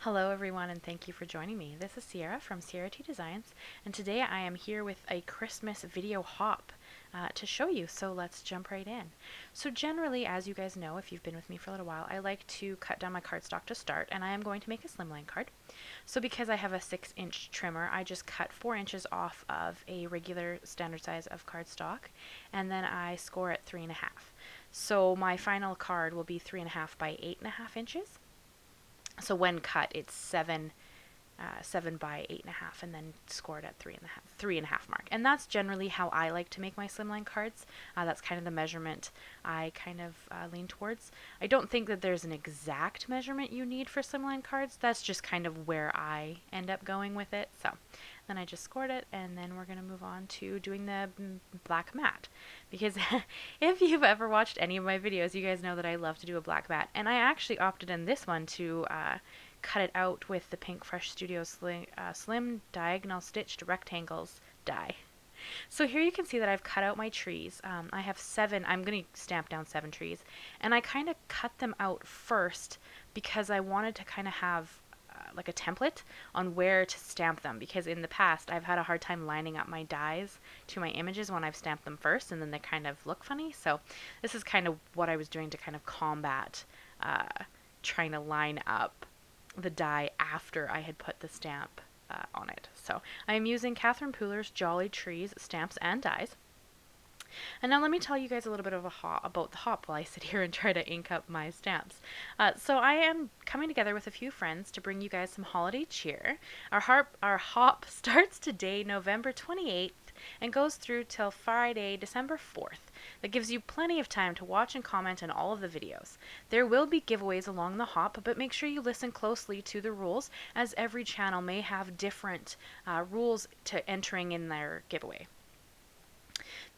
Hello everyone and thank you for joining me. This is Sierra from Sierra T Designs, and today I am here with a Christmas video hop to show you, so let's jump right in. So generally, as you guys know, if you've been with me for a little while, I like to cut down my cardstock to start, and I am going to make a slimline card. So because I have a 6-inch trimmer, I just cut 4 inches off of a regular standard size of cardstock, and then I score at 3.5. So my final card will be 3.5 by 8.5 inches. So when cut, it's 7 by 8.5, and then scored at 3.5 mark. And that's generally how I like to make my slimline cards. That's kind of the measurement I kind of lean towards. I don't think that there's an exact measurement you need for slimline cards. That's just kind of where I end up going with it. So then I just scored it, and then we're going to move on to doing the black mat. Because if you've ever watched any of my videos, you guys know that I love to do a black mat. And I actually opted in this one to cut it out with the Pink Fresh Studio Slim Diagonal Stitched Rectangles die. So here you can see that I've cut out my trees. I have 7, I'm going to stamp down 7 trees. And I kind of cut them out first because I wanted to kind of have like a template on where to stamp them, because in the past I've had a hard time lining up my dies to my images when I've stamped them first, and then they kind of look funny. So this is kind of what I was doing to kind of combat trying to line up the die after I had put the stamp on it. So I am using Catherine Pooler's Jolly Trees stamps and dies. And now let me tell you guys a little bit of about the hop while I sit here and try to ink up my stamps. So I am coming together with a few friends to bring you guys some holiday cheer. Our hop starts today, November 28th, and goes through till Friday, December 4th. That gives you plenty of time to watch and comment on all of the videos. There will be giveaways along the hop, but make sure you listen closely to the rules, as every channel may have different rules to entering in their giveaway.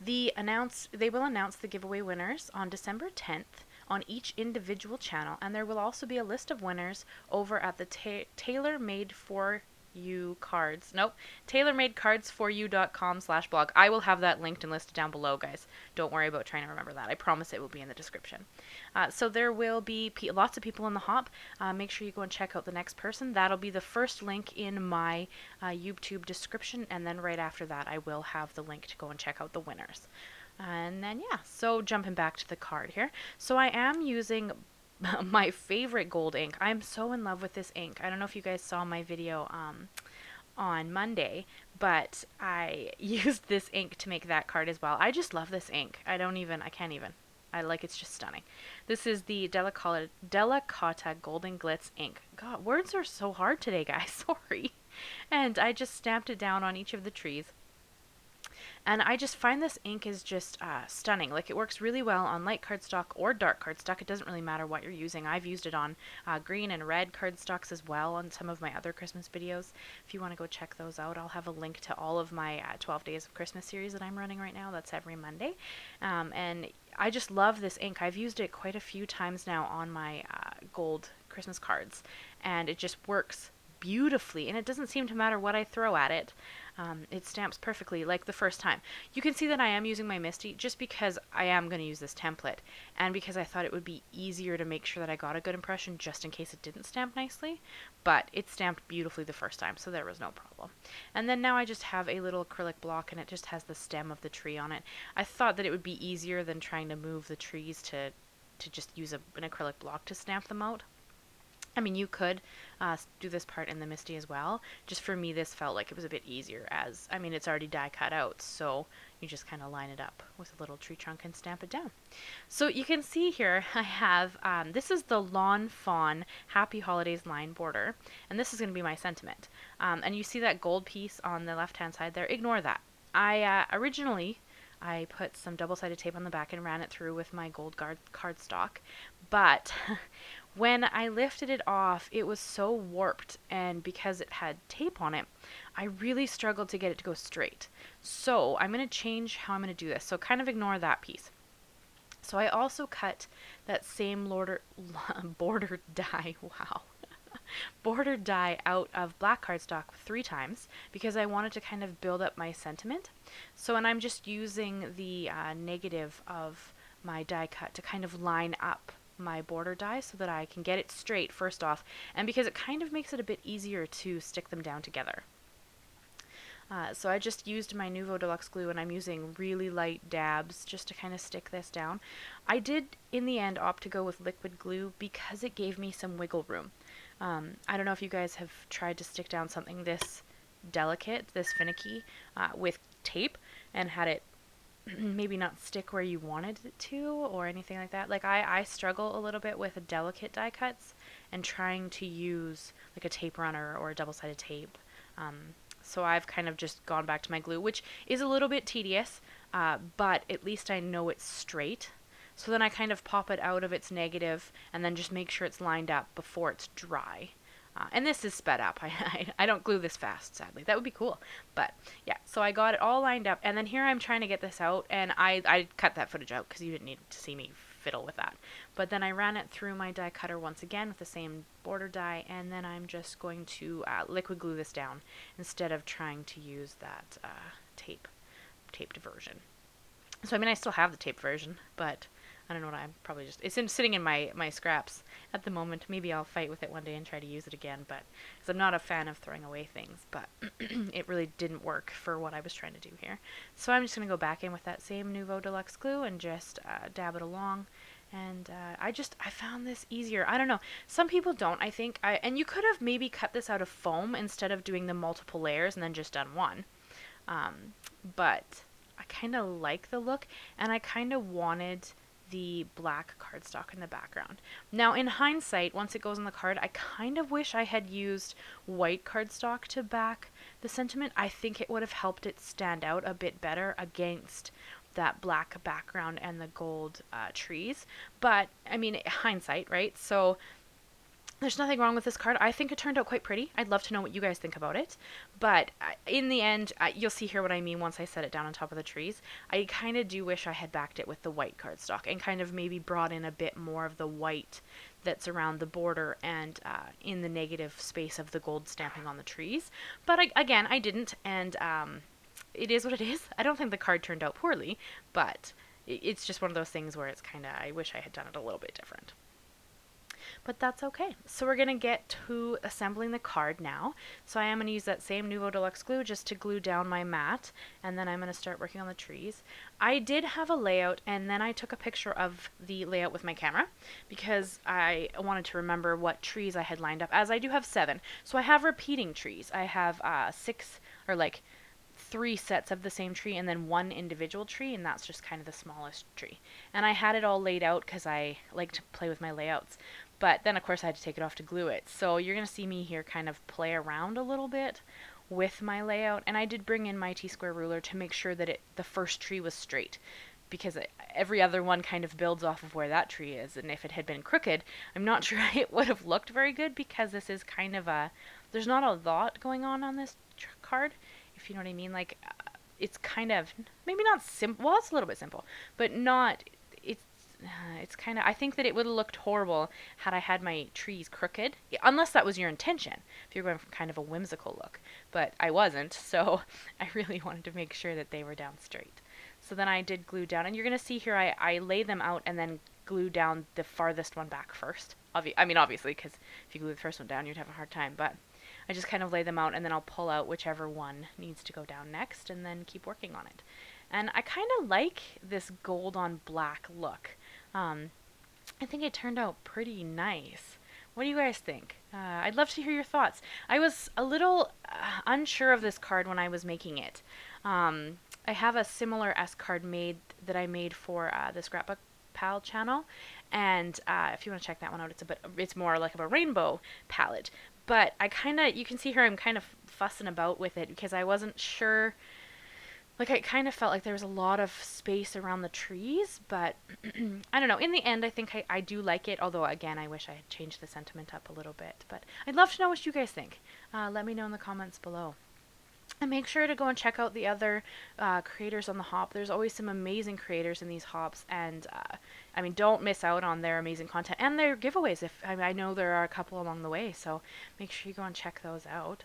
They will announce the giveaway winners on December 10th on each individual channel, and there will also be a list of winners over at the tailormadecardsforyou.com/blog. I will have that linked and listed down below, guys. Don't worry about trying to remember that. I promise it will be in the description. So there will be lots of people in the hop. Make sure you go and check out the next person. That'll be the first link in my YouTube description, and then right after that I will have the link to go and check out the winners. And then yeah, so jumping back to the card here. So I am using my favorite gold ink. I'm so in love with this ink. I don't know if you guys saw my video on Monday, but I used this ink to make that card as well. I just love this ink. I can't even. It's just stunning. This is the Delicata Golden Glitz ink. God, words are so hard today, guys. Sorry. And I just stamped it down on each of the trees. And I just find this ink is just stunning. Like, it works really well on light cardstock or dark cardstock. It doesn't really matter what you're using. I've used it on green and red cardstocks as well on some of my other Christmas videos. If you want to go check those out, I'll have a link to all of my 12 Days of Christmas series that I'm running right now. That's every Monday. And I just love this ink. I've used it quite a few times now on my gold Christmas cards, and it just works beautifully, and it doesn't seem to matter what I throw at it. It stamps perfectly like the first time. You can see that I am using my Misti just because I am going to use this template, and because I thought it would be easier to make sure that I got a good impression just in case it didn't stamp nicely. But it stamped beautifully the first time, so there was no problem. And then now I just have a little acrylic block, and it just has the stem of the tree on it. I thought that it would be easier than trying to move the trees to just use an acrylic block to stamp them out. I mean, you could do this part in the Misti as well. Just for me, this felt like it was a bit easier, as, I mean, it's already die cut out, so you just kind of line it up with a little tree trunk and stamp it down. So you can see here I have, this is the Fawn Happy Holidays line border, and this is going to be my sentiment. And you see that gold piece on the left-hand side there? Ignore that. Originally, I put some double-sided tape on the back and ran it through with my gold cardstock, but when I lifted it off, it was so warped, and because it had tape on it, I really struggled to get it to go straight. So I'm going to change how I'm going to do this, so kind of ignore that piece. So I also cut that same border die, wow, border die out of black cardstock 3 times because I wanted to kind of build up my sentiment. So, and I'm just using the negative of my die cut to kind of line up my border die so that I can get it straight first off, and because it kind of makes it a bit easier to stick them down together. So I just used my Nuvo Deluxe glue, and I'm using really light dabs just to kind of stick this down. I did, in the end, opt to go with liquid glue because it gave me some wiggle room. I don't know if you guys have tried to stick down something this delicate, this finicky, with tape and had it maybe not stick where you wanted it to or anything like that. Like I struggle a little bit with delicate die cuts and trying to use like a tape runner or a double-sided tape. So I've kind of just gone back to my glue, which is a little bit tedious, but at least I know it's straight. So then I kind of pop it out of its negative and then just make sure it's lined up before it's dry. And this is sped up. I don't glue this fast, sadly. That would be cool. But yeah, so I got it all lined up. And then here I'm trying to get this out. And I cut that footage out because you didn't need to see me fiddle with that. But then I ran it through my die cutter once again with the same border die. And then I'm just going to liquid glue this down instead of trying to use that taped version. So I mean, I still have the taped version, but I don't know what I'm probably just, it's sitting in my scraps at the moment. Maybe I'll fight with it one day and try to use it again, but because I'm not a fan of throwing away things, but it really didn't work for what I was trying to do here. So I'm just going to go back in with that same Nuvo Deluxe glue and just dab it along. And I found this easier. I don't know. Some people don't, I think. And you could have maybe cut this out of foam instead of doing the multiple layers and then just done one. But I kind of like the look, and I kind of wanted the black cardstock in the background. Now, in hindsight, once it goes on the card, I kind of wish I had used white cardstock to back the sentiment. I think it would have helped it stand out a bit better against that black background and the gold trees. But, I mean, hindsight, right? So there's nothing wrong with this card. I think it turned out quite pretty. I'd love to know what you guys think about it. But in the end, you'll see here what I mean once I set it down on top of the trees. I kind of do wish I had backed it with the white cardstock and kind of maybe brought in a bit more of the white that's around the border and in the negative space of the gold stamping on the trees. But again, I didn't, and it is what it is. I don't think the card turned out poorly, but it's just one of those things where it's kind of, I wish I had done it a little bit different. But that's okay. So we're going to get to assembling the card now. So I am going to use that same Nuvo Deluxe glue just to glue down my mat, and then I'm going to start working on the trees. I did have a layout, and then I took a picture of the layout with my camera because I wanted to remember what trees I had lined up, as I do have 7. So I have repeating trees. I have 6, or like 3 sets of the same tree and then 1 individual tree, and that's just kind of the smallest tree. And I had it all laid out because I like to play with my layouts. But then, of course, I had to take it off to glue it. So you're going to see me here kind of play around a little bit with my layout. And I did bring in my T-square ruler to make sure that the first tree was straight, because every other one kind of builds off of where that tree is. And if it had been crooked, I'm not sure it would have looked very good, because this is kind of there's not a lot going on this card, if you know what I mean. Like, it's kind of, maybe not simple. Well, it's a little bit simple, but not, it's kind of, I think that it would have looked horrible had I had my trees crooked, unless that was your intention, if you're going for kind of a whimsical look. But I wasn't, so I really wanted to make sure that they were down straight. So then I did glue down, and you're going to see here I lay them out and then glue down the farthest one back first. I mean, obviously, because if you glue the first one down, you'd have a hard time, but I just kind of lay them out, and then I'll pull out whichever one needs to go down next, and then keep working on it. And I kind of like this gold on black look. I think it turned out pretty nice. What do you guys think? I'd love to hear your thoughts. I was a little unsure of this card when I was making it. I have a similar S card that I made for the Scrapbook Pal channel, and if you want to check that one out, it's more like a rainbow palette. But you can see here I'm kind of fussing about with it because I wasn't sure. Like, I kind of felt like there was a lot of space around the trees, but I don't know. In the end, I think I do like it, although, again, I wish I had changed the sentiment up a little bit. But I'd love to know what you guys think. Let me know in the comments below. And make sure to go and check out the other creators on the hop. There's always some amazing creators in these hops, and I mean, don't miss out on their amazing content and their giveaways. I know there are a couple along the way, so make sure you go and check those out.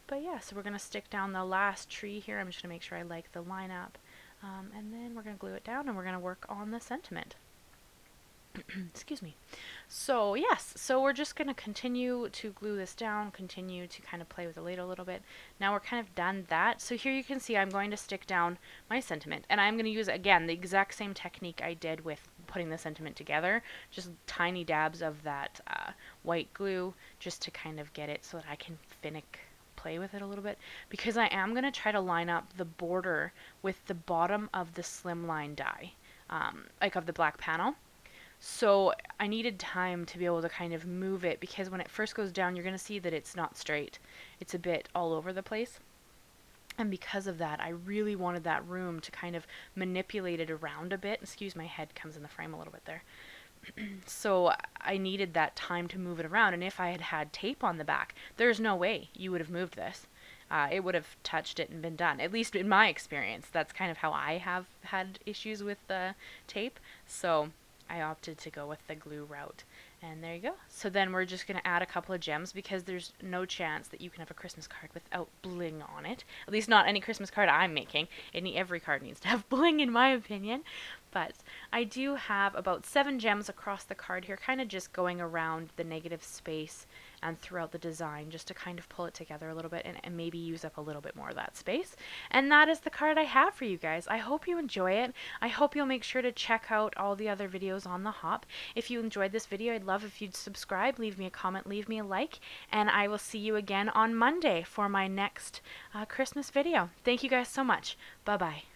But yeah, so we're going to stick down the last tree here. I'm just going to make sure I like the lineup. And then we're going to glue it down, and we're going to work on the sentiment. Excuse me. So yes, so we're just going to continue to glue this down, continue to kind of play with the ladle a little bit. Now we're kind of done that. So here you can see I'm going to stick down my sentiment, and I'm going to use, again, the exact same technique I did with putting the sentiment together, just tiny dabs of that white glue just to kind of get it so that I can play with it a little bit, because I am going to try to line up the border with the bottom of the Slimline die, like of the black panel. So I needed time to be able to kind of move it, because when it first goes down, you're going to see that it's not straight. It's a bit all over the place. And because of that, I really wanted that room to kind of manipulate it around a bit. Excuse, my head comes in the frame a little bit there. So I needed that time to move it around. And if I had had tape on the back, there's no way you would have moved this. It would have touched it and been done. At least in my experience, that's kind of how I have had issues with the tape. So I opted to go with the glue route. And there you go. So then we're just going to add a couple of gems, because there's no chance that you can have a Christmas card without bling on it. At least not any Christmas card I'm making. Every card needs to have bling, in my opinion. But I do have about 7 gems across the card here, kind of just going around the negative space and throughout the design, just to kind of pull it together a little bit and maybe use up a little bit more of that space. And that is the card I have for you guys. I hope you enjoy it. I hope you'll make sure to check out all the other videos on the hop. If you enjoyed this video, I'd love if you'd subscribe, leave me a comment, leave me a like, and I will see you again on Monday for my next Christmas video. Thank you guys so much. Bye-bye.